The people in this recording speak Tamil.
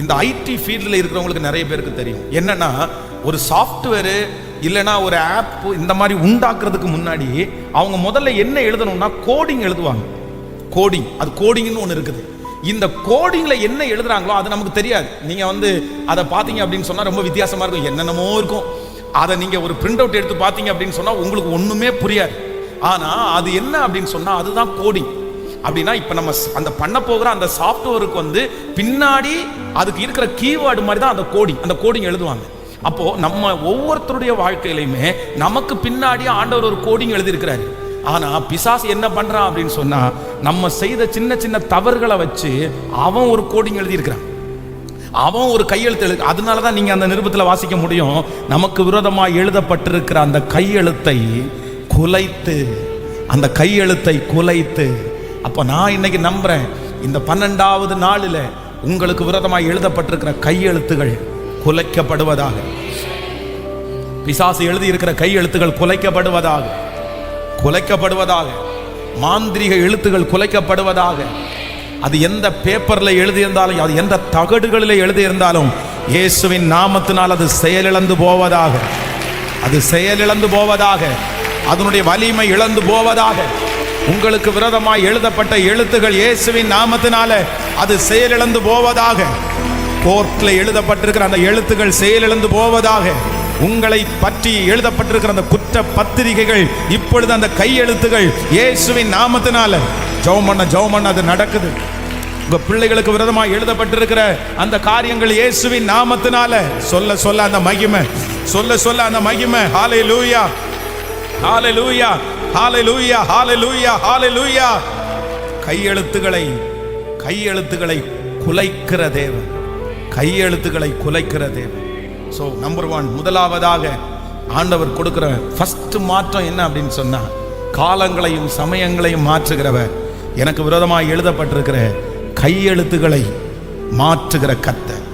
இந்த ஐடி ஃபீல்டில் இருக்கிறவங்களுக்கு நிறைய பேருக்கு தெரியும். என்னன்னா, ஒரு சாஃப்ட்வேரு இல்லைனா ஒரு ஆப் இந்த மாதிரி உண்டாக்குறதுக்கு முன்னாடி அவங்க முதல்ல என்ன எழுதணும்னா கோடிங் எழுதுவாங்க. கோடிங், அது கோடிங்னு ஒன்று இருக்குது. இந்த கோடிங்கில் என்ன எழுதுறாங்களோ அது நமக்கு தெரியாது. நீங்கள் அதை பார்த்தீங்க அப்படின்னு சொன்னால் ரொம்ப வித்தியாசமாக இருக்கும், என்னென்னமோ இருக்கும். அதை நீங்கள் ஒரு பிரிண்ட் அவுட் எடுத்து பார்த்தீங்க அப்படின்னு சொன்னால் உங்களுக்கு ஒன்றுமே புரியாது. ஆனால் அது என்ன அப்படின்னு சொன்னால் அதுதான் கோடிங். அப்படின்னா இப்போ நம்ம அந்த பண்ண போகிற அந்த சாஃப்ட்வேருக்கு பின்னாடி அதுக்கு இருக்கிற கீவேர்டு மாதிரி தான் அந்த கோடிங் எழுதுவாங்க. அப்போ நம்ம ஒவ்வொருத்தருடைய வாழ்க்கையிலையுமே நமக்கு பின்னாடி ஆண்டவர் ஒரு கோடிங் எழுதியிருக்கிறாரு. ஆனா பிசாசு என்ன பண்றான் அப்படின்னு சொன்னா, நம்ம செய்த சின்ன சின்ன தவறுகளை வச்சு அவன் ஒரு கோடிங் எழுதியிருக்கிறான், அவன் ஒரு கையெழுத்து. அதனாலதான் நீங்க அந்த நிருபத்தில் வாசிக்க முடியும், நமக்கு விரோதமாக எழுதப்பட்டிருக்கிற அந்த கையெழுத்தை குலைத்து, அந்த கையெழுத்தை குலைத்து. அப்போ நான் இன்னைக்கு நம்புறேன், இந்த 12வது நாளில் உங்களுக்கு விரோதமாக எழுதப்பட்டிருக்கிற கையெழுத்துகள் குலைக்கப்படுவதாக. பிசாசு எழுதி இருக்கிற கையெழுத்துகள் குலைக்கப்படுவதாக, குலைக்கப்படுவதாக. மாந்திரிக எழுத்துகள் குலைக்கப்படுவதாக. அது எந்த பேப்பர்ல எழுதியிருந்தாலும், அது எந்த தகடுகளில் எழுதியிருந்தாலும், இயேசுவின் நாமத்தினால் அது செயலிழந்து போவதாக. அது செயலிழந்து போவதாக. அதனுடைய வலிமை இழந்து போவதாக. உங்களுக்கு விரோதமாய் எழுதப்பட்ட எழுத்துகள் இயேசுவின் நாமத்தினால அது செயலிழந்து போவதாக. கோர்ட்ல எழுதப்பட்டிருக்கிற அந்த எழுத்துக்கள் செயலிழந்து போவதாக. உங்களை பற்றி எழுதப்பட்டிருக்கிற அந்த குற்ற பத்திரிகைகள் இப்பொழுது அந்த கையெழுத்துகள் இயேசுவின் நாமத்தினால ஜெபம் அது நடக்குது. உங்க பிள்ளைகளுக்கு விரோதமாக எழுதப்பட்டிருக்கிற அந்த காரியங்கள் இயேசுவின் நாமத்தினால சொல்ல சொல்ல அந்த மகிமை, சொல்ல சொல்ல அந்த மகிமை. ஹல்லேலூயா, ஹல்லேலூயா, ஹல்லேலூயா, ஹல்லேலூயா, ஹல்லேலூயா. கையெழுத்துக்களை குலைக்கிற தேவன், கையெழுத்துக்களை குலைக்கிற தேவன். ஸோ நம்பர் 1, முதலாவதாக ஆண்டவர் கொடுக்கிற ஃபர்ஸ்ட் மாற்றம் என்ன அப்படின்னு சொன்னா, காலங்களையும் சமயங்களையும் மாற்றுகிறவர். எனக்கு விரோதமாக எழுதப்பட்டிருக்கிற கையெழுத்துக்களை மாற்றுகிற கர்த்தர்.